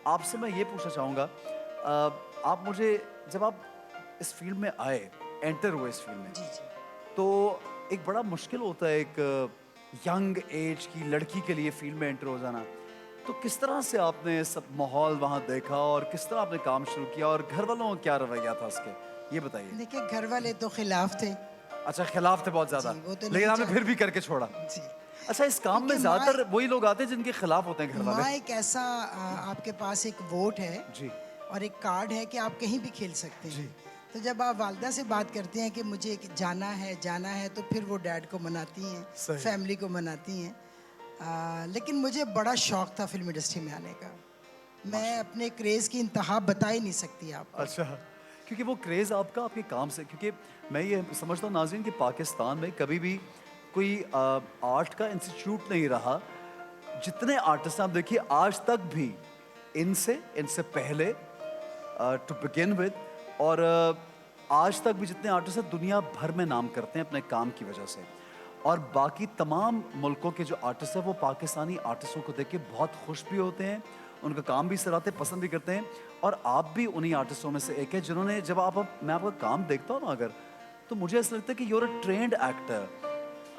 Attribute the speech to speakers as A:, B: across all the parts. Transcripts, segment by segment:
A: आपसे मैं ये पूछना चाहूँगा, आप मुझे जब आप इस फील्ड में आए, एंटर हुए इस फील्ड में,
B: जी जी।
A: तो एक बड़ा मुश्किल होता है एक यंग एज की लड़की के लिए फील्ड में एंटर हो जाना। तो किस तरह से आपने सब माहौल वहाँ देखा और किस तरह आपने काम शुरू किया और घर वालों का क्या रवैया था उसके, ये बताइए।
B: देखिए, घर वाले तो खिलाफ थे।
A: अच्छा, खिलाफ थे बहुत
B: जी,
A: ज्यादा,
B: वो तो
A: लेकिन
B: नहीं
A: आपने
B: चाह
A: फिर भी करके छोड़ा।
B: जी,
A: अच्छा, इस काम में
B: क्योंकि
A: ज्यादातर वही लोग आते हैं जिनके खिलाफ होते हैं घर वाले।
B: माँ एक ऐसा आपके पास एक वोट है
A: जी
B: और एक कार्ड है कि आप कहीं भी खेल सकते
A: जी।
B: हैं। तो जब आप वालदा से बात करते हैं कि मुझे जाना है तो फिर वो डैड को मनाती हैं,
A: सही।
B: फैमिली को मनाती हैं। लेकिन मुझे बड़ा शौक था फिल्म इंडस्ट्री में आने का। मैं अपने क्रेज़ की इंतहा बता ही नहीं सकती आपको।
A: अच्छा, क्योंकि वो क्रेज आपका आपके काम से, क्योंकि मैं ये समझता हूँ नाज़रीन कि पाकिस्तान में कभी भी कोई आर्ट का इंस्टीट्यूट नहीं रहा। जितने आर्टिस्ट आप देखिए आज तक भी, इनसे इनसे पहले टू बिगिन विद, और आज तक भी जितने आर्टिस्ट हैं दुनिया भर में नाम करते हैं अपने काम की वजह से। और बाकी तमाम मुल्कों के जो आर्टिस्ट हैं वो पाकिस्तानी आर्टिस्टों को देख के बहुत खुश भी होते हैं, उनका काम भी सराहते, पसंद भी करते हैं। और आप भी उन्हीं आर्टिस्टों में से एक है जिन्होंने, जब मैं आपका काम देखता हूँ ना अगर, तो मुझे ऐसा लगता है कि यूर अ ट्रेंड एक्टर।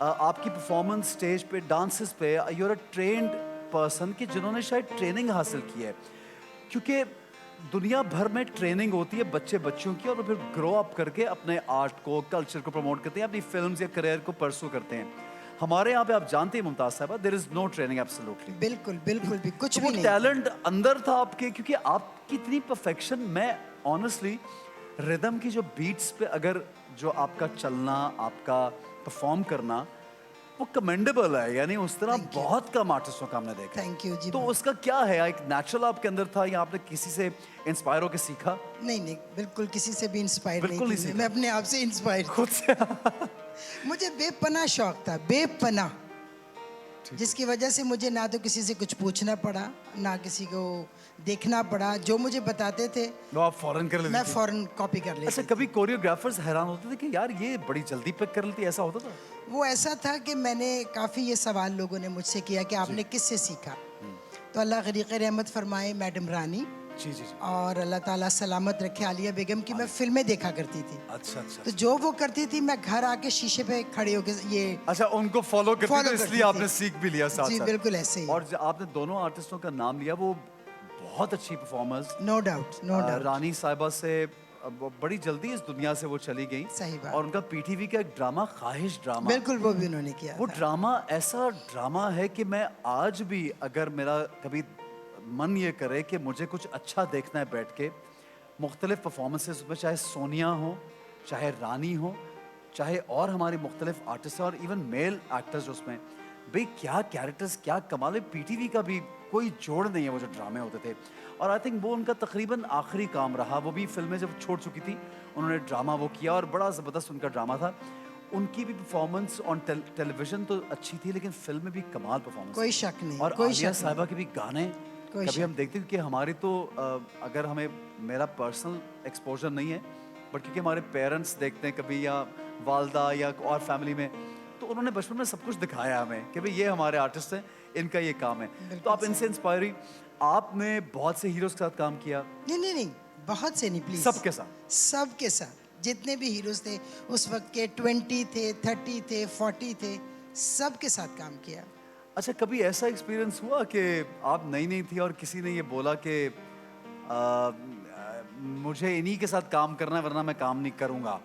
A: आपकी परफॉर्मेंस स्टेज पे, डांसेस पे, यूर अ ट्रेंड पर्सन कि जिन्होंने शायद ट्रेनिंग हासिल की है। क्योंकि दुनिया भर में ट्रेनिंग होती है बच्चे बच्चों की, और वो फिर ग्रो अप करके अपने आर्ट को, कल्चर को प्रमोट करते हैं, अपनी फिल्म्स या करियर को परसू करते हैं। हमारे यहाँ पे आप जानते हैं मुमताज साहबा, there is no training absolutely.
B: बिल्कुल, बिल्कुल भी कुछ
A: तो वो
B: भी नहीं था।
A: टैलेंट अंदर था आपके, क्योंकि आपकी इतनी परफेक्शन, मैं ऑनेस्टली रिदम की जो बीट्स पे अगर जो आपका चलना, आपका परफॉर्म करना, वो कमेंडेबल है। यानी उस तरह
B: थैंक यू,
A: बहुत कम आर्टिस्टों का हमने देखा है।
B: थैंक यू जी।
A: तो उसका क्या है, एक नेचुरल आपके अंदर था या आपने किसी से इंस्पायर होकर सीखा?
B: नहीं नहीं, बिल्कुल किसी से भी इंस्पायर नहीं
A: बिल्कुल
B: थी
A: नहीं
B: मैं
A: सीखा,
B: अपने आप से इंस्पायर थी।
A: खुद से।
B: मुझे बेपनाह शौक था, बेपनाह,
A: ठीक है।
B: जिसकी वजह से मुझे ना तो किसी से कुछ पूछना पड़ा, ना किसी को देखना पड़ा। जो मुझे बताते थे
A: वो आप फॉरेन कर
B: मैं
A: लेती थी?
B: फौरन कॉपी कर
A: अच्छा,
B: लेती
A: कभी
B: थी।
A: कोरियोग्राफर्स हैरान होते थे कि यार ये बड़ी जल्दी पिक कर लेती है, ऐसा होता था?
B: वो ऐसा था कि मैंने काफ़ी ये सवाल लोगों ने मुझसे किया कि
A: जी।
B: आपने किससे सीखा। तो अल्लाह ग़रीक़ रहमत फरमाए मैडम रानी,
A: जी जी जी।
B: और अल्लाह ताला सलामत रखे आलिया बेगम की मैं फिल्में देखा करती थी।
A: अच्छा अच्छा
B: तो
A: अच्छा।
B: जो वो करती थी मैं घर आके शीशे पे खड़े होके ये
A: अच्छा, उनको फॉलो करती
B: फॉलो
A: तो इसलिए
B: करती
A: आपने
B: थी।
A: सीख भी लिया साथ
B: जी
A: साथ।
B: बिल्कुल ऐसे ही।
A: और आपने दोनों आर्टिस्टों का नाम लिया, वो बहुत अच्छी performers.
B: No doubt, no doubt.
A: रानी साहिबा से वो बड़ी जल्दी इस दुनिया से वो चली गई।
B: सही बात।
A: और उनका पीटीवी का एक ड्रामा, ख्वाहिश ड्रामा,
B: बिल्कुल वो भी उन्होंने किया
A: वो
B: था।
A: ड्रामा ऐसा ड्रामा है कि मैं आज भी, अगर मेरा कभी मन ये करे कि मुझे कुछ अच्छा देखना है बैठ के, मुख्तलिफ परफॉर्मेंसेस में, चाहे सोनिया हो, चाहे रानी हो, चाहे और हमारे मुख्तलिफ आर्टिस्ट और इवन मेल एक्टर्स उसमें, भाई क्या कैरेक्टर्स, क्या कमाल है। पीटीवी का भी कोई जोड़ नहीं है वो जो ड्रामे होते थे। और आई थिंक वो उनका तकरीबन आखिरी काम रहा। वो भी फिल्में जब छोड़ चुकी थी, उन्होंने ड्रामा वो किया और बड़ा ज़बरदस्त उनका ड्रामा था। उनकी भी परफॉर्मेंस ऑन टेलीविजन तो अच्छी थी, लेकिन फिल्म में भी कमाल परफॉर्मेंस
B: कोई
A: थी।
B: शक नहीं,
A: और
B: कोई
A: आलिया
B: शक
A: साहिबा
B: नहीं,
A: के भी गाने
B: कोई
A: कभी हम
B: शक
A: देखते हैं, क्योंकि हमारी तो अगर हमें, मेरा पर्सनल एक्सपोजर नहीं है, बट क्योंकि हमारे पेरेंट्स देखते हैं कभी, या वालदा या और फैमिली में, तो उन्होंने बचपन में सब कुछ दिखाया हमें कि भाई ये हमारे आर्टिस्ट हैं, इनका ये काम है।
B: नहीं।
A: तो
B: बिल्कुल
A: आप इनसे
B: सही।
A: इंस्पायर हुई। आपने बहुत से हीरोज के साथ काम किया,
B: नहीं नहीं नहीं, बहुत से नहीं प्लीज।
A: सबके साथ।
B: सबके साथ जितने भी हीरोज थे उस वक्त के, 20 थे, 30 थे, 40 थे, सबके साथ काम किया।
A: अच्छा, कभी ऐसा एक्सपीरियंस हुआ कि आप नई नई थी और किसी ने ये बोला कि मुझे इन्हीं के साथ काम करना है वरना मैं काम नहीं करूंगा?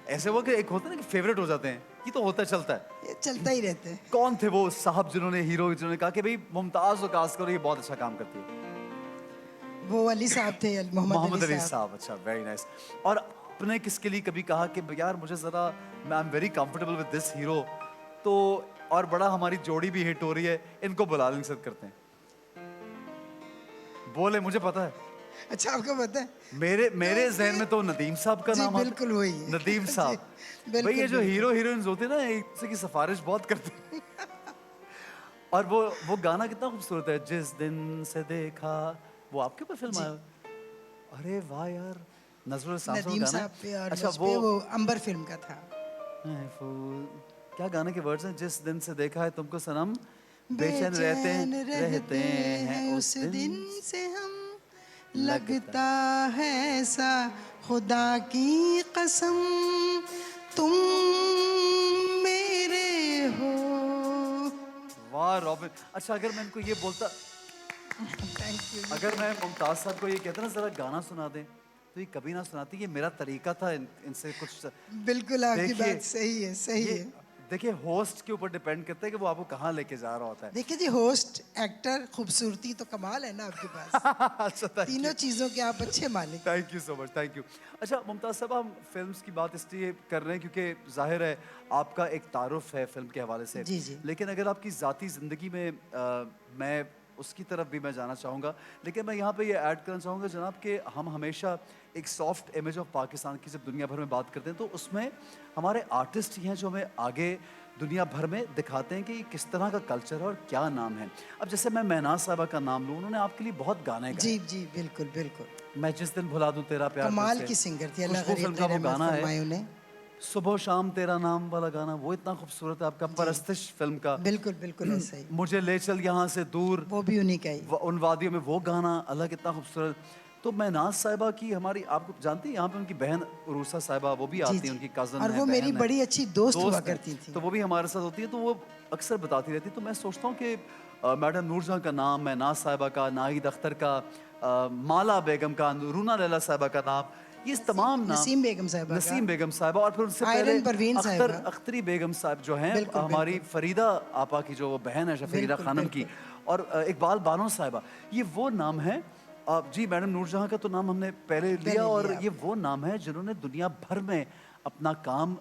A: ऐसे हुआ कि एक होता है ना कि फेवरेट हो जाते हैं, ये तो होता चलता है।
B: ये चलता ही रहते हैं।
A: कौन थे वो साहब जिन्होंने, हीरो जिन्होंने कहा कि भाई मुमताज को कास्ट करो, ये बहुत अच्छा काम करती है?
B: वो अली साहब थे, मोहम्मद अली
A: मोहम्मद अली
B: साहब।
A: साहब। अच्छा, वेरी नाइस। और आपने किसके लिए कभी कहा कि यार मुझे जरा, मैं I am very comfortable with this hero, तो और बड़ा हमारी जोड़ी भी हिट हो रही है, इनको बुला लें, सब करते हैं? बोले, मुझे पता है।
B: अच्छा, आपको पता है?
A: मेरे
B: तो
A: मेरे जहन में तो नदीम साहब का
B: जी
A: नाम आता
B: बिल्कुल
A: है।
B: वही है।
A: नदीम
B: जी
A: साहब। भाई ये
B: बिल्कुल
A: जो
B: बिल्कुल।
A: हीरो हीरोइंस होते हैं ना, एक दूसरे की सिफारिश बहुत करते हैं। और वो गाना कितना खूबसूरत है, जिस दिन से देखा, वो आपके ऊपर फिल्म
B: जी,
A: आया? अरे वाह यार, नजरुल इस्लाम साहब का
B: नदीम
A: गाना
B: साहब पे
A: है।
B: और
A: अच्छा,
B: मुझ
A: वो
B: पे, वो अंबर फिल्म का था।
A: महफूज, क्या गाने के वर्ड्स हैं? जिस दिन से देखा है तुमको सनम, बेचैन
B: बेचैन
A: रहते
B: रहते
A: हैं
B: हैं
A: उस
B: उस
A: दिन
B: दिन से हम लगता है ऐसा खुदा की कसम तुम मेरे हो।
A: वाह रॉबिन, अच्छा अगर मैं इनको ये बोलता,
B: थैंक यू।
A: अगर मैं मुमताज साहब को ये कहता ना जरा गाना सुना दें, तो ये कभी ना सुनाती। ये मेरा तरीका था इनसे कुछ।
B: बिल्कुल आपकी
A: देखिए,
B: बात सही है, सही
A: ये
B: है।
A: देखिए होस्ट के ऊपर डिपेंड करता है कि वो आपको कहाँ लेके जा रहा होता है।
B: देखिए जी, होस्ट, एक्टर, खूबसूरती तो कमाल है ना आपके पास।
A: अच्छा थैंक
B: तीनों
A: यू,
B: चीजों के आप अच्छे मालिक।
A: Thank you so much, thank you. अच्छा मुमताज साहब, हम फिल्म्स की बात इसलिए कर रहे हैं क्योंकि जाहिर है आपका एक तारुफ है फिल्म के हवाले से।
B: जी जी।
A: लेकिन अगर आपकी ज़ाती ज़िंदगी में मैं उसकी तरफ भी मैं जाना चाहूँगा, लेकिन मैं यहाँ पे ये ऐड करना चाहूँगा जनाब कि हम हमेशा एक सॉफ्ट इमेज ऑफ पाकिस्तान की जब दुनिया भर में बात करते हैं तो उसमें हमारे आर्टिस्ट ही हैं जो हमें आगे दुनिया भर में दिखाते हैं कि किस तरह का कल्चर है और क्या नाम है। अब जैसे मैं महनाज साहबा का नाम लूँ, उन्होंने आपके लिए बहुत गाने गाए।
B: जी जी, बिल्कुल बिल्कुल।
A: मैं जिस दिन भुला दूं तेरा प्यार
B: कमाल
A: तुझसे,
B: की सिंगर थी, अल्लाह
A: खुशबू फिल्म
B: गरीब
A: का वो
B: रहमत
A: गाना है,
B: फरमाए उन्हें।
A: सुबह शाम तेरा नाम वाला गाना, वो इतना खूबसूरत है। आपका
B: जी।
A: परस्तिश फिल्म का
B: बिल्कुल बिल्कुल ऐसा ही।
A: मुझे ले चल यहाँ से दूर,
B: वो भी उन्हीं का ही।
A: उन वादियों में, वो गाना अलग इतना खूबसूरत। तो महनाज साहिबा की, हमारी आपको जानती हैं यहाँ पे उनकी बहन उरूसा साहिबा, वो भी
B: जी
A: आती हैं,
B: जी।
A: उनकी कज़न
B: और
A: है,
B: वो मेरी
A: बहन है,
B: बड़ी अच्छी दोस्त हुआ
A: दोस्त हैं।
B: करती थी।
A: तो वो भी हमारे साथ होती है, तो वो अक्सर बताती रहती। तो मैं सोचता हूँ कि मैडम नूरजहां का नाम, महनाज साहिबा का, नाहिद अख्तर का, माला बेगम का, रूना लैला साहिबा का नाम, ये तमाम नाम,
B: नसीम बेगम साहिबा का।
A: नसीम बेगम साहिबा, और फिर उससे पहले
B: आयरन परवीन साहिबा।
A: अख्तरी बेगम साहब जो हैं,
B: बिल्कुल
A: हमारी
B: बिल्कुल।
A: फरीदा आपा की जो वो बहन है, फरीदा
B: बिल्कुल
A: खानम की,
B: बिल्कुल।
A: और इकबाल बानो साहिबा, ये वो नाम है। जी मैडम नूरजहां का तो नाम हमने पहले लिया,
B: पहले
A: और
B: लिया
A: ये
B: आपने।
A: वो नाम है जिन्होंने दुनिया भर में अपना काम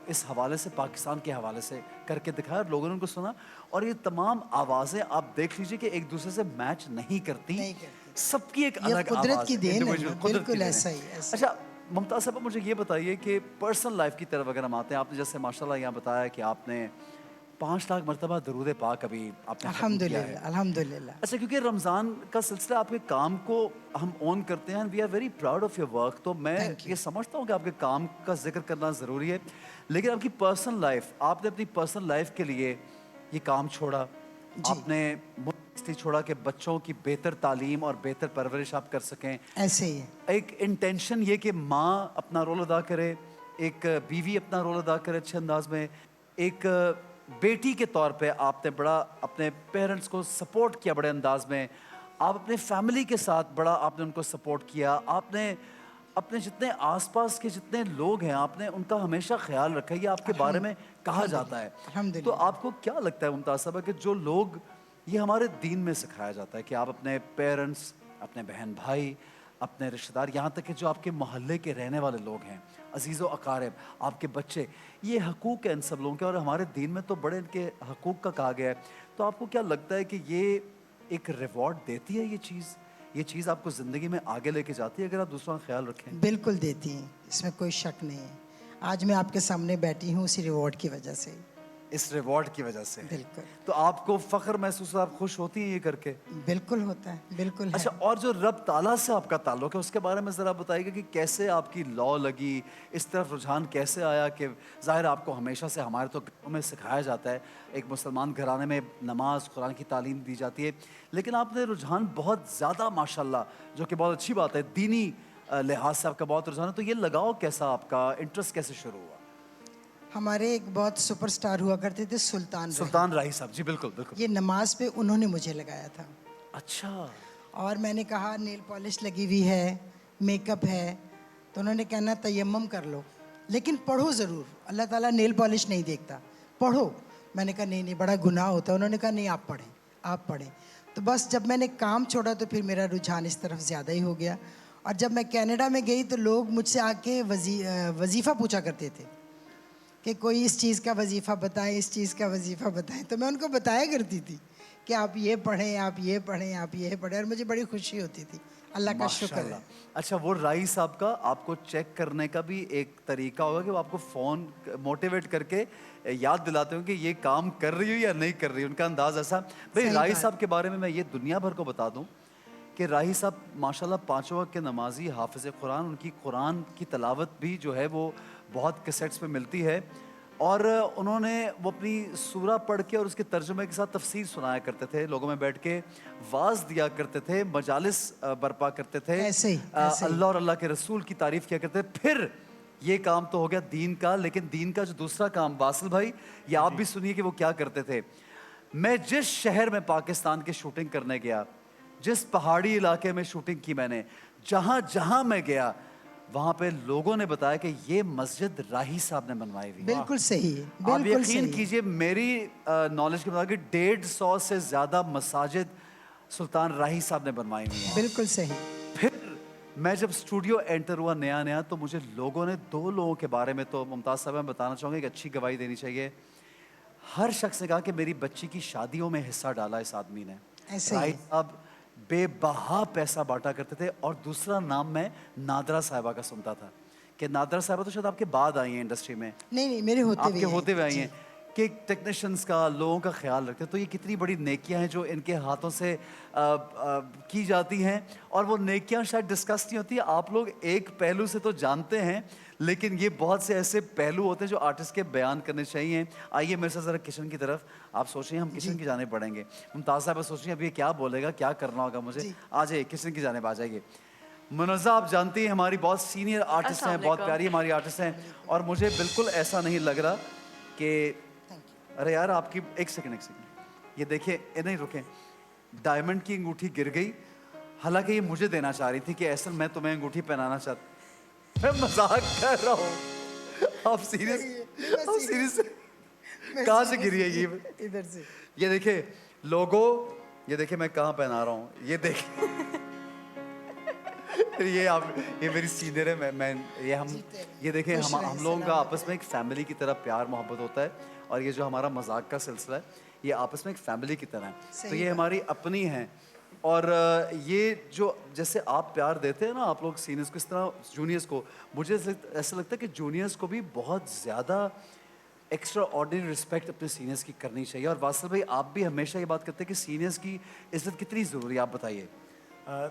A: इस हवाले से, पाकिस्तान के हवाले से करके दिखाया और लोगों ने उनको सुना। और ये तमाम आवाज़ें आप देख लीजिए कि एक दूसरे से मैच नहीं करती,
B: नहीं करती।
A: सबकी एक
B: ये
A: अलग
B: कुदरत
A: आवाज़
B: की
A: है,
B: देन है
A: इंडिविजुअल,
B: ना,
A: कुदरत की
B: बिल्कुल
A: देन है।
B: ऐसा ही ऐसा ही।
A: अच्छा मुमताज़ साहब, मुझे ये बताइए कि पर्सनल लाइफ की तरफ अगर हम आते हैं, आपने जैसे माशाल्लाह यहाँ बताया कि आपने 5 लाख मरतबा दरूद पाक अभी आपने ख़त्म किया है।
B: अल्हम्दुलिल्लाह अल्हम्दुलिल्लाह।
A: अच्छा, क्योंकि रमज़ान का सिलसिला, आपके काम को हम ऑन करते हैं, we are very proud of your work, तो मैं
B: थैंक
A: ये
B: यू।
A: समझता हूँ कि आपके काम का जिक्र करना ज़रूरी है। लेकिन आपकी पर्सनल लाइफ, आपने अपनी पर्सनल लाइफ के लिए ये काम छोड़ा,
B: जी।
A: आपने मुल्क इसलिए छोड़ा कि बच्चों की बेहतर तालीम और बेहतर परवरिश आप कर सकें।
B: ऐसे ही है।
A: एक इंटेंशन ये कि माँ अपना रोल अदा करे, एक बीवी अपना रोल अदा करे अच्छे अंदाज में, एक बेटी के तौर पे आपने बड़ा अपने पेरेंट्स को सपोर्ट किया बड़े अंदाज में, आप अपने फैमिली के साथ बड़ा आपने उनको सपोर्ट किया, आपने अपने जितने आसपास के जितने लोग हैं आपने उनका हमेशा ख्याल रखा, ये आपके बारे में कहा जाता है।
B: अल्हम्दुलिल्लाह
A: तो
B: अल्हम्दुलिल्लाह।
A: आपको क्या लगता है मुमताज़ साहबा कि जो लोग, ये हमारे दीन में सिखाया जाता है कि आप अपने पेरेंट्स, अपने बहन भाई, अपने रिश्तेदार, यहाँ तक कि जो आपके मोहल्ले के रहने वाले लोग हैं, अजीज़ व अकारिब, आपके बच्चे, ये हकूक़ है इन सब लोगों के, और हमारे दीन में तो बड़े इनके हकूक़ का कहा गया है। तो आपको क्या लगता है कि ये एक रिवॉर्ड देती है ये चीज़ आपको ज़िंदगी में आगे लेके जाती है अगर आप दूसरों का ख्याल रखें?
B: बिल्कुल देती हैं, इसमें कोई शक नहीं है। आज मैं आपके सामने बैठी हूँ उसी रिवॉर्ड की वजह से।
A: इस रिवॉर्ड की वजह से।
B: बिल्कुल।
A: तो आपको फ़ख्र महसूस, आप खुश होती हैं ये करके?
B: बिल्कुल होता है, बिल्कुल है।
A: अच्छा, और जो रब ताला से आपका ताल्लुक है उसके बारे में ज़रा बताइएगा कि कैसे आपकी लौ लगी, इस तरफ रुझान कैसे आया? कि ज़ाहिर आपको हमेशा से, हमारे तो घरों में सिखाया जाता है, एक मुसलमान घराने में नमाज कुरान की तालीम दी जाती है, लेकिन आपने रुझान बहुत ज़्यादा माशाल्लाह, जो कि बहुत अच्छी बात है, दीनी लिहाज से आपका बहुत रुझान है, तो ये लगाव कैसा, आपका इंटरेस्ट कैसे शुरू हुआ?
B: हमारे एक बहुत सुपरस्टार हुआ करते थे, सुल्तान रही।
A: सुल्तान राही साहब, जी बिल्कुल बिल्कुल।
B: ये नमाज पे उन्होंने मुझे लगाया था।
A: अच्छा।
B: और मैंने कहा नेल पॉलिश लगी हुई है, मेकअप है, तो उन्होंने कहना तयम्मुम कर लो, लेकिन पढ़ो ज़रूर, अल्लाह ताला नेल पॉलिश नहीं देखता, पढ़ो। मैंने कहा नहीं नहीं, बड़ा गुनाह होता है। उन्होंने कहा नहीं, आप पढ़ें, आप पढ़ें। तो बस जब मैंने काम छोड़ा तो फिर मेरा रुझान इस तरफ ज़्यादा ही हो गया। और जब मैं कनाडा में गई तो लोग मुझसे आके वजीफ़ा पूछा करते थे कि कोई इस चीज़ का वजीफ़ा बताएं, इस चीज़ का वजीफ़ा बताएं, तो मैं उनको बताया करती थी कि आप ये पढ़ें, आप ये पढ़ें, आप ये पढ़ें, और मुझे बड़ी खुशी होती थी। अल्लाह का शुक्र है।
A: माशाल्लाह। अच्छा, वो राई साहब का आपको चेक करने का भी एक तरीका होगा कि वो आपको फ़ोन मोटिवेट करके याद दिलाते हो कि ये काम कर रही हो या नहीं कर रही हो, उनका अंदाज़ ऐसा। भाई
B: सही
A: राई
B: बात।
A: साहब के बारे में मैं ये दुनिया भर को बता दूं कि राही साहब माशाल्लाह 5 वक्त के नमाजी, हाफिज़ कुरान, उनकी कुरान की तलावत भी जो है वो बहुत कैसेट्स पे मिलती है। और उन्होंने वो अपनी सूरा पढ़ के और उसके तर्जुमे के साथ तफसीर सुनाया करते थे, लोगों में बैठ के वाज दिया करते थे, मजालिस बर्पा करते थे,
B: ऐसे ही, ऐसे ही।
A: अल्लाह और अल्लाह के रसूल की तारीफ किया करते थे। फिर ये काम तो हो गया दीन का, लेकिन दीन का जो दूसरा काम वासिल भाई, ये आप भी सुनिए कि वो क्या करते थे। मैं जिस शहर में पाकिस्तान की शूटिंग करने गया, जिस पहाड़ी इलाके में शूटिंग की मैंने, जहां जहां मैं गया, वहां पे लोगों ने बताया कि ये मस्जिद राही साहब ने बनवाई हुई है।
B: बिल्कुल सही,
A: आप
B: बिल्कुल
A: यकीन
B: सही।
A: कीजिए, मेरी नॉलेज के मुताबिक 150 से ज्यादा मसाजिद सुल्तान राही साहब ने बनवाई हुई हैं।
B: बिल्कुल सही।
A: फिर मैं जब स्टूडियो एंटर हुआ नया नया, तो मुझे लोगों ने 2 लोगों के बारे में, तो मुमताज़ साहब मैं बताना चाहूँगा, एक अच्छी गवाही देनी चाहिए। हर शख्स ने कहा कि मेरी बच्ची की शादियों में हिस्सा डाला इस आदमी ने।
B: ऐसे ही।
A: राही साहब बेबहा पैसा बांटा करते थे। और दूसरा नाम मैं नादरा साहिबा का सुनता था कि नादरा साहिबा तो शायद आपके बाद आई हैं इंडस्ट्री में,
B: नहीं नहीं, मेरे होते
A: आपके
B: हुए
A: होते हुए आई
B: जी।
A: हैं, कि टेक्नीशियंस का, लोगों का ख्याल रखते हैं। तो ये कितनी बड़ी नेकियां हैं जो इनके हाथों से की जाती हैं, और वो नेकियां शायद डिस्कस नहीं होती। आप लोग एक पहलू से तो जानते हैं, लेकिन ये बहुत से ऐसे पहलू होते हैं जो आर्टिस्ट के बयान करने चाहिए। आइए मेरे साथ ज़रा किचन की तरफ। आप सोच रही हैं हम किचन की जाने पड़ेंगे, मुमताज़ साहब सोच रही हैं अब ये क्या बोलेगा, क्या करना होगा मुझे।
B: जी।
A: आ जाइए किचन की जाने आ जाइए। मुनज़्ज़ा, आप जानती हैं हमारी बहुत सीनियर आर्टिस्ट हैं, बहुत प्यारी हमारी आर्टिस्ट हैं, और मुझे बिल्कुल ऐसा नहीं लग रहा कि अरे यार आपकी एक सेकंड, ये देखिए, ये नहीं रुके, डायमंड की अंगूठी गिर गई। हालांकि ये मुझे देना चाह रही थी कि ऐसा मैं तुम्हें अंगूठी पहनाना चाहता। मैं मजाक कर रहा हूँ, आप सीरियस, आप सीरियस कहाँ से गिरी है ये?
B: इधर से।
A: ये देखिए लोगो, ये देखिए मैं कहाँ पहना रहा हूँ, ये देखिए। ये आप, ये मेरी सीनियर है, मैं ये हम, ये देखें,
B: खुश
A: हम
B: रहें,
A: लोगों का
B: सलामत
A: आपस में एक फैमिली की तरह प्यार मोहब्बत होता है। और ये जो हमारा मजाक का सिलसिला है, ये आपस में एक फैमिली की तरह है। तो
B: सही
A: ये
B: बात।
A: हमारी अपनी हैं। और ये जो जैसे आप प्यार देते हैं ना आप लोग सीनियर्स को, इस तरह जूनियर्स को, मुझे ऐसा लगता है कि जूनियर्स को भी बहुत ज़्यादा एक्स्ट्रा ऑर्डिनरी रिस्पेक्ट अपने सीनियर्स की करनी चाहिए। और वासिल भाई, आप भी हमेशा ये बात करते हैं कि सीनियर्स की इज्जत कितनी ज़रूरी है, आप बताइए।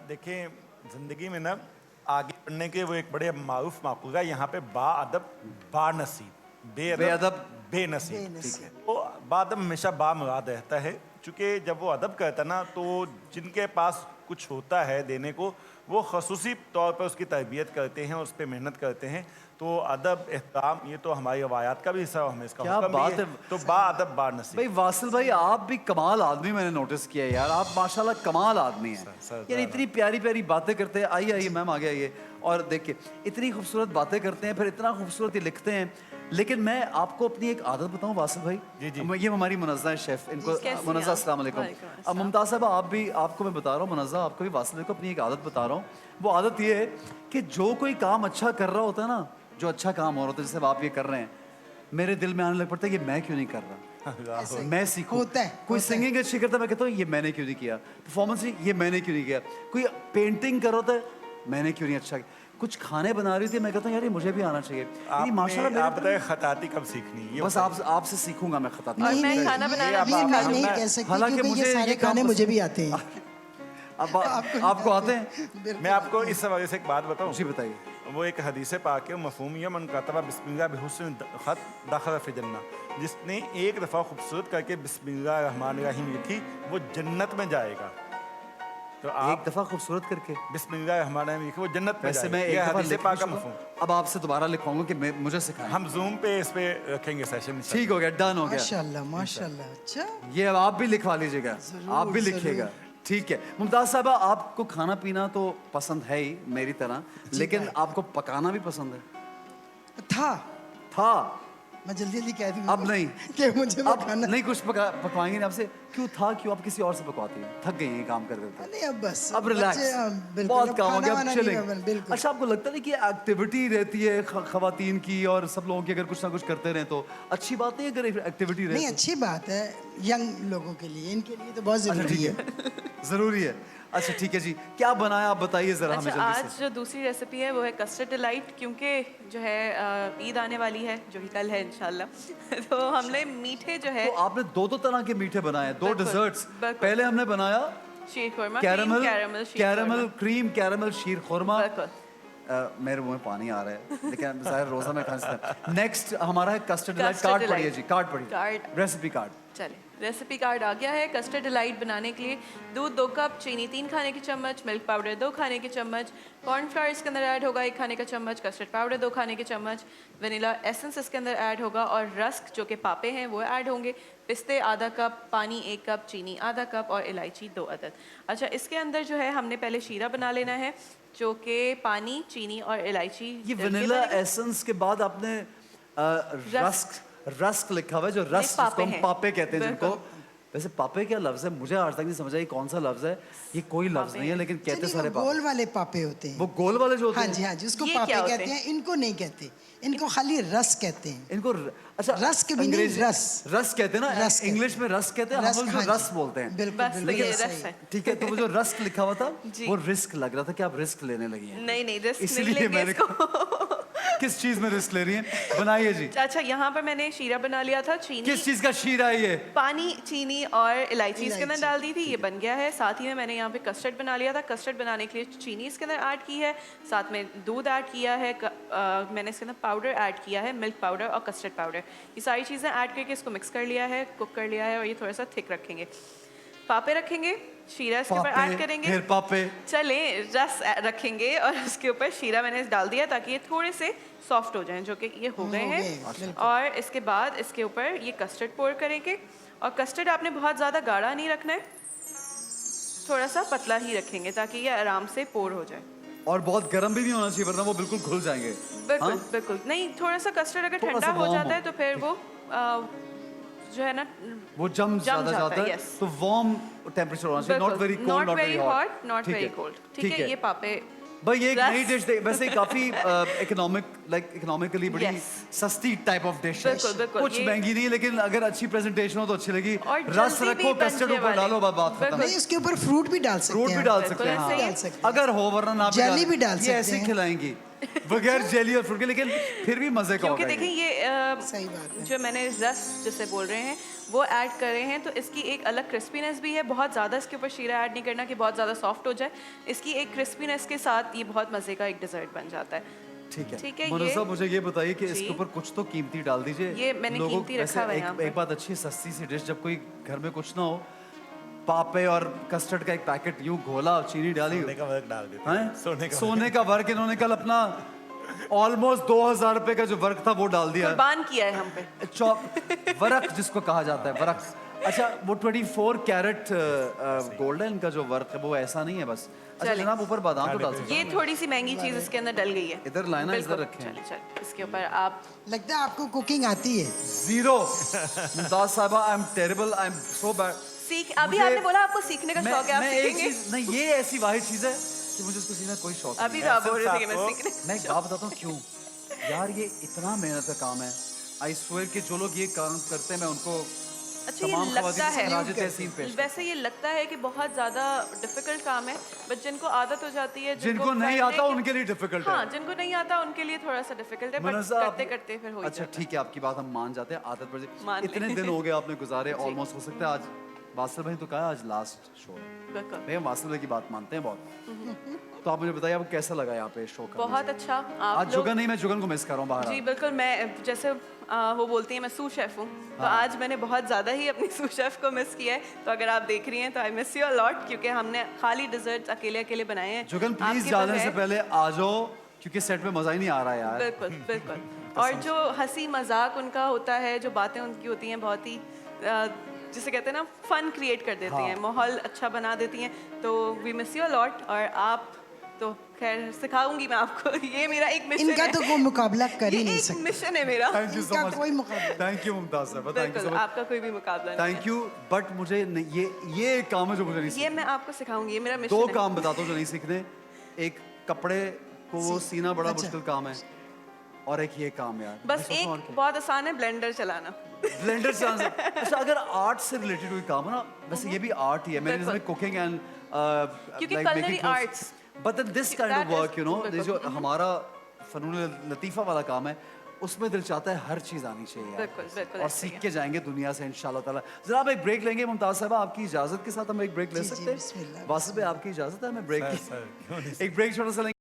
C: देखिए, ज़िंदगी में ना आगे बढ़ने के वो एक बड़े मारूफ माकूल है, यहाँ पे बाअदब बानसीब,
A: बेअदब
C: बेनसीब।
B: बेनसीब।
C: ठीक है, तो बाअदब हमेशा बामुराद रहता है, क्योंकि जब वो अदब करता है ना, तो जिनके पास कुछ होता है देने को, वो खसूसी तौर पर उसकी तरबियत करते हैं, उस पर मेहनत करते हैं। तो अदब, एहतराम, ये तो हमारी रवायात का भी हिस्सा है, हमें इसका
A: क्या
C: हुक्म भी
A: बात
C: है।
A: है।
C: तो बाअदब बानसीब।
A: भाई वासिल भाई, आप भी कमाल आदमी, मैंने नोटिस किया है यार, आप माशाल्लाह कमाल आदमी हैं
C: सर,
A: यार। इतनी प्यारी प्यारी बातें करते हैं। आइए आइए मैम, आगे आइए। और देखिए, इतनी खूबसूरत बातें करते हैं, फिर इतना खूबसूरत ये लिखते हैं। लेकिन मैं आपको अपनी एक आदत बताऊं वासिल भाई,
C: जी, जी।
A: ये हमारी मुनज़्ज़ा है शेफ, इनको
D: कैसी
A: मुनज़्ज़ा,
D: हैं आप?
A: अस्सलाम वालेकुम।
D: वालेकुम
A: अब
D: अस्सलाम।
A: मुमताज़ साहब, आप भी, आपको मैं बता रहा हूँ, मुनज़्ज़ा आपको भी, वासिल भाई को अपनी एक आदत बता रहा हूँ। वो आदत ये है कि जो कोई काम अच्छा कर रहा होता है ना, जो अच्छा काम हो रहा होता है, जैसे अब आप ये कर रहे हैं, मेरे दिल में आने लग पड़ता है ये मैं क्यों नहीं कर रहा,
B: ऐसे ही।
A: मैं सीखूं।
B: होता है,
A: कोई
B: होता है।
A: सिंगिंग अच्छी करता है, मैं कहता हूँ ये मैंने क्यों नहीं किया। परफॉर्मेंस ये मैंने क्यों नहीं किया। कोई पेंटिंग कर रहा है, मैंने क्यों नहीं अच्छा किया। कुछ खाने बना रही थी, मैं कहता हूँ यार ये मुझे भी आना चाहिए। यानी माशाल्लाह
C: आप
A: मेरे
C: बताए खताती कब सीखनी है? ये
A: बस
C: बताइए।
A: आपसे सीखूंगा मैं खता।
D: और मैं खाना बनाना भी
B: ये मैं
D: सिखा
B: नहीं
D: दूंगा।
B: कह सकती,
A: हालांकि
B: क्योंकि
A: मुझे
B: ये सारे
A: ये काम
B: खाने
A: पसंद-
B: मुझे भी आते हैं।
A: अब आपको आते हैं?
C: मैं आपको इस हवाले से एक बात बताऊं।
A: जी बताइए।
C: वो एक हदीस पाक है, मफ़हूम है, मन कातबा बिस्मिल्लाह बिहुस्न खत दाखिल फी जन्नह, जिसने एक दफ़ा खूबसूरत करके बिस्मिल्लाह रहमान रहीम लिखी, वो जन्नत में जाएगा। तो
A: एक
C: आप
A: दफा खूबसूरत करके,
C: बिस्मिल्लाह रहमान रहीम लिखी, वो जन्नत में
A: वैसे
C: जाएगा।
A: मैं
C: ये
A: एक दफा
C: हदीस
A: लिख
C: पाक का
A: भी चुका।
C: मफ़हूम।
A: अब आपसे दोबारा लिखवाऊंगा कि मुझे सिखाएं।
C: हम जूम पे इस पे रखेंगे सेशन।
A: ठीक हो गया, डन हो गया।
B: माशाल्लाह माशाल्लाह। अच्छा,
A: ये अब आप भी लिखवा लीजिएगा, आप भी
B: जरूर।
A: लिखिएगा। ठीक है मुमताज साहबा, आपको खाना पीना तो पसंद है ही मेरी तरह, लेकिन आपको पकाना भी पसंद है? था
B: मैं जल्दी जल्दी कह दूँ
A: अब नहीं।
B: कि मुझे वो
A: अब
B: खाना
A: नहीं कुछ पकवाएंगे ना आपसे। क्यों था, क्यों आप किसी और से पकवाती हैं? थक गई हैं ये काम कर करके।
B: नहीं, अब बस
A: अब रिलैक्स,
B: बच्चे, बिल्कुल,
A: बहुत
B: अब
A: काम हो
B: खाना
A: गया,
B: वाना
A: अब
B: नहीं
A: चलेंगे।
B: बना, बिल्कुल।
A: अच्छा, आपको लगता नहीं कि एक्टिविटी रहती है खवातीन की और सब लोगों की, अगर कुछ ना कुछ करते रहे तो अच्छी बात नहीं है, अगर एक्टिविटी रहे
B: नहीं,
A: तो?
B: अच्छी बात है यंग लोगों के लिए, इनके लिए तो बहुत
A: अच्छा
B: जरूरी
A: ठीक
B: है।
A: है, जरूरी है। अच्छा ठीक है जी, क्या बनाया आप बताइए जरा हमें
D: अच्छा,
A: जल्दी
D: आज
A: से।
D: जो दूसरी रेसिपी है वो है कस्टर्ड डिलाइट, क्योंकि जो है ईद आने वाली है, जो कि कल है इंशाल्लाह। तो हमने मीठे जो है
A: तो आपने दो तरह के मीठे बनाए, दो
D: बिल्कुल,
A: डिजर्ट्स।
D: बिल्कुल।
A: पहले हमने बनाया
D: शीर खुरमा,
A: कैरमल
D: कैरमल शीर
A: कैरमल
D: खुरमा।
A: क्रीम कैरमल शीर खुरमा,
D: बिल्कुल।
A: मेरे मुंह में पानी आ रहा है लेकिन ज़ाहिर रोज़ा में खा सकता है। नेक्स्ट हमारा है कस्टर्ड डिलाइट।
D: Custard
A: कार्ड पढ़िए
D: delight।
A: जी, कार्ड पढ़िए,
D: कार्ड।
A: Recipe card.
D: चलिए, रेसिपी कार्ड आ गया है। कस्टर्ड डिलाइट बनाने के लिए दूध 2 कप, चीनी 3 खाने के चम्मच, मिल्क पाउडर 2 खाने के चम्मच, कॉर्नफ्लावर इसके अंदर ऐड होगा 1 खाने का चम्मच, कस्टर्ड पाउडर 2 खाने के चम्मच, वनीला एसेंस इसके अंदर ऐड होगा और रस्क जो कि पापे हैं वो ऐड होंगे, पिस्ते आधा कप, पानी 1 कप, चीनी आधा कप और इलायची 2 अदद। अच्छा, इसके अंदर जो है हमने पहले शीरा बना लेना है जो कि पानी, चीनी और इलायची
A: ये
D: डल के
A: वनीला
D: बनेगा।
A: एसेंस के बाद आपने रस्क लिखा हुआ है, जो रस्क
D: पापे
A: जिसको हम
D: हैं।
A: पापे कहते हैं जिनको।
D: बिल्कुल।
A: वैसे पापे क्या लफ्ज है, मुझे आज तक नहीं समझ आई कौन सा लफ्ज है। ये कोई लफ्ज
D: पापे
A: नहीं है लेकिन कहते
B: चलिए,
A: सारे
B: वो
A: पापे।
B: गोल वाले पापे होते हैं।
A: वो गोल वाले जो होते
B: हाँ
A: हैं।
B: जी, हाँ जी, उसको
D: ये
B: पापे
D: क्या होते
B: कहते
D: हैं?
B: हैं। इनको नहीं कहते, इनको खाली रस कहते हैं।
A: इनको अच्छा
B: रस्क भी नहीं,
A: अंग्रेजी
B: रस
A: कहते हैं ना,
B: रस कहते
A: इंग्लिश में रस कहते हैं, हम लोग जो
B: हाँ जी,
A: रस बोलते हैं।
B: बिल्कुल
D: बस
B: बिल्कुल
D: ये
B: ऐसा
D: रस
B: ही।
D: है।
A: ठीक है, तो वो जो रस्क लिखा हुआ था
D: जी।
A: वो रिस्क लग रहा था कि आप रिस्क लेने लगी हैं।
D: नहीं नहीं, रिस्क नहीं
A: इसलिए
D: लेंगे
A: मैंने
D: इसको।
A: किस चीज में रिस्क ले रही हैं, बनाइए जी।
D: अच्छा, यहाँ पर मैंने शीरा बना लिया था। चीनी,
A: किस चीज का शीरा है ये?
D: पानी, चीनी और इलायची इसके अंदर
B: इलायची,
D: डाल दी थी, ये बन गया है। साथ ही में मैंने यहाँ पे कस्टर्ड बना लिया था। कस्टर्ड बनाने के लिए चीनी इसके अंदर ऐड की है, साथ में दूध ऐड किया है, मैंने इसके अंदर पाउडर ऐड किया है, मिल्क पाउडर और कस्टर्ड पाउडर। ये सारी चीज़ें ऐड करके इसको मिक्स कर लिया है, कुक कर लिया है और ये थोड़ा सा थिक रखेंगे। पापे रखेंगे, शीरा इसके ऊपर ऐड करेंगे।
A: फिर पापे।
D: चले, रस रखेंगे और उसके ऊपर शीरा मैंने डाल दिया ताकि ये थोड़े से सॉफ्ट हो जाएं, जो कि ये हो गए
B: हो
D: हैं।
B: गए, बिल्कुल।
D: और इसके बाद इसके ऊपर ये कस्टर्ड पोर करेंगे और कस्टर्ड आपने बहुत ज़्यादा गाढ़ा नहीं रखना है, थोड़ा सा पतला ही रखेंगे ताकि ये आराम से पोर हो जाए।
A: और बहुत गर्म भी नहीं होना चाहिए वरना वो बिल्कुल घुल जाएंगे।
D: बिल्कुल
A: हाँ?
D: बिल्कुल नहीं, थोड़ा सा कस्टर्ड अगर
A: थोड़ा
D: ठंडा
A: सा
D: हो
A: warm
D: जाता
A: हो।
D: है तो फिर वो जो है ना,
A: वो जम ज्यादा
D: जाता
A: जाता
D: है,
A: है,
D: yes।
A: तो वार्म टेम्परेचर होना चाहिए, not very cold,
D: not
A: not
D: very hot, not
A: ठीक
D: वेरी
A: है,
D: कोल्ड। ठीक है, ये पापे
A: भाई ये एक
D: रस-
A: नई डिश वैसे काफी इकोनॉमिकली बड़ी
D: Yes।
A: सस्ती टाइप ऑफ डिश है।
D: बिल्कुल, बिल्कुल,
A: कुछ
D: ये-
A: महंगी नहीं, लेकिन अगर अच्छी प्रेजेंटेशन हो तो अच्छी लगी।
D: और
A: रस
D: जल्दी
A: रखो,
D: भी बन
A: कस्टर्ड
D: जाने
A: ऊपर
D: वाली।
A: डालो, बात खत्म।
D: बिल्कुल।
B: नहीं, उसके ऊपर फ्रूट भी डाल सकते
A: फ्रूट
B: हैं
A: भी डाल
B: आप।
A: सकते हैं,
D: बिल्कुल
A: हाँ।
D: ऐसे ही।
B: डाल सकते हैं।
A: अगर हो, वरना ना
B: जेली भी डाल
A: ये
B: सकते
A: ऐसे ही
B: हैं।
A: खिलाएंगी बगैर जेली और फ्रूट के, लेकिन फिर भी मजे का
D: क्योंकि
A: होगा
D: देखिए
A: ये।
D: ये
B: सही बात है।
D: जो मैंने रस जिसे बोल रहे हैं वो ऐड कर रहे हैं तो इसकी एक अलग क्रिस्पीनेस भी है। बहुत ज़्यादा इसके ऊपर शीरा ऐड नहीं करना कि बहुत ज़्यादा सॉफ्ट हो जाए। इसकी एक क्रिस्पीनेस के साथ ये बहुत मज़े का एक डिज़र्ट बन जाता है।
A: ठीक है,
D: ठीक है,
A: मनोज
D: ये-
A: साहब मुझे ये बताइए कि
D: जी।
A: इसके ऊपर कुछ तो कीमती डाल दीजिए।
D: ये मैंने
A: लोगों
D: कीमती
A: वैसे
D: रखा हुआ है यहाँ
A: एक
D: पर।
A: बात अच्छी सस्ती सी डिश, जब कोई घर में कुछ ना हो, पापे और कस्टर्ड का एक पैकेट यूं घोला, चीनी डाली,
C: सोने का वर्क डाल देते
A: हैं?
C: हैं सोने का
A: सोने का वर्क इन्होंने कल अपना ऑलमोस्ट 2000 रुपए का जो वर्क था वो डाल दिया।
D: कुर्बान किया है हम पे।
A: चौक वर्क जिसको कहा जाता है, वर्क। अच्छा, वो 24 कैरेट गोल्ड है इनका जो वर्क है, वो ऐसा नहीं है बस। अच्छा
D: चलें।
A: जनाब, ऊपर बादाम तो डाल सकते
D: ये थोड़ी सी महंगी चीज़ इसके अंदर डल गई है।
A: इधर लाना, इधर
D: बिल्कुल।
A: रखें।
D: चलिए चलिए, इसके ऊपर आप
B: लगता है आपको कुकिंग आती है।
A: जीरो। मुमताज साहबा, I am terrible, I am so bad.
D: अभी आपने बोला आपको सीखने का शौक है, आप
A: एक
D: सीखेंगे।
A: चीज नहीं, ये ऐसी वाहिद चीज है कि मुझे इसको सीखने का कोई शौक
D: अभी
A: नहीं
D: तो आप बोल रहे थे कि मैं
C: आपको-
D: सीखने
A: है। मैं एक बात बताता हूँ क्यों। यार ये इतना मेहनत का काम है। आई स्वेयर कि जो लोग ये काम करते हैं, मैं उनको
D: अच्छा, ये
A: तमाम
D: लगता
A: ख़वातीन से
D: है
A: राज तहसीन पेश करता
D: वैसे ये लगता है कि बहुत ज़्यादा डिफिकल्ट काम है, बट जिनको आदत हो जाती है,
A: हूं। जिनको नहीं
D: करने
A: आता
D: के-
A: उनके लिए डिफिकल्ट
D: हाँ,
A: है।
D: जिनको नहीं आता उनके लिए थोड़ा सा डिफिकल्ट है, बट
A: मनोज साहब,
D: करते करते फिर हो ही
A: अच्छा
D: जाता है।
A: ठीक है, आपकी बात हम मान जाते हैं, आदत पड़ जाए।
D: मान
A: इतने
D: लें।
A: दिन हो गए आपने गुजारे, ऑलमोस्ट हो सकता है आज वासिल भाई तो कहा आज लास्ट शो है।
D: बिल्कुल।
A: भैया वासिल भाई की बात मानते हैं बहुत। तो आप मुझे बताइए आपको कैसा लगा यहाँ पे शो का?
D: बहुत अच्छा।
A: आज
D: आप लोग
A: जुगन नहीं, मैं जुगन को मिस कर रहा हूँ बाहर।
D: जी बिल्कुल, मैं जैसे वो बोलती हैं मैं सू शेफ हूँ, तो आज मैंने बहुत ज़्यादा ही अपनी सू शेफ को मिस किया है। तो अगर आप देख रही हैं तो I miss you a lot, क्योंकि हमने खाली डिजर्ट्स अकेले अकेले बनाए हैं।
A: जुगन प्लीज
D: आपके
A: जाने से
D: बगैर।
A: पहले आ जाओ, क्योंकि सेट में मजा ही नहीं आ रहा है यार।
D: बिल्कुल बिल्कुल। और जो हंसी मजाक उनका होता है, जो बातें उनकी होती हैं, बहुत ही जिसे कहते हैं ना, फन क्रिएट कर देती हैं, माहौल अच्छा बना देती हैं। तो we miss you a lot. और आप तो खैर सिखाऊंगी मैं आपको, ये मेरा एक मिशन
B: इनका
D: है।
B: तो कोई मुकाबला कर ही
D: ये
B: नहीं
D: एक
B: सकता।
D: मिशन है मेरा।
A: थैंक यू सो
B: इनका
A: मच।
B: कोई मुकाबला।
A: थैंक यू मुमताज साहब, थैंक यू
D: बिल्कुल,
A: सो मच।
D: आपका कोई भी मुकाबला नहीं
A: थैंक यू, बट मुझे ये एक काम है जो मुझे नहीं
D: है। ये
A: सीखना।
D: मैं आपको सिखाऊंगी, ये मेरा मिशन
A: दो
D: है।
A: काम बताता हूँ जो नहीं सीखने। एक कपड़े को वो सीना बड़ा
B: अच्छा।
A: मुश्किल काम है, और एक ये काम यार।
D: बस एक बहुत आसान है, ब्लेंडर चलाना।
A: ब्लेंडर से अच्छा, अगर आर्ट से रिलेटेड कोई काम है ना, वैसे ये भी आर्ट ही है मेरे
D: बिल्कुल।
A: नजर, कुकिंग एंड
D: क्योंकि culinary arts,
A: but this kind
D: that
A: of work, you know,
D: is-
A: जो हमारा फनून लतीफ़ा वाला काम है, उसमें दिल चाहता है हर चीज़ आनी चाहिए यार।
D: बिल्कुल, बिल्कुल
A: और
D: ऐसे ही
A: सीख के जाएंगे दुनिया से इंशाल्लाह ताला। जरा आप एक ब्रेक लेंगे मुमताज साहबा, आपकी इजाज़त के साथ हम एक ब्रेक ले
B: जी, जी,
A: सकते हैं?
B: बिस्मिल्लाह,
A: वासिफ भाई, आपकी इजाज़त है हमें ब्रेक
C: सर,
A: की?
C: सर, क्यों नहीं?
A: एक ब्रेक छोटा सा लेंगे।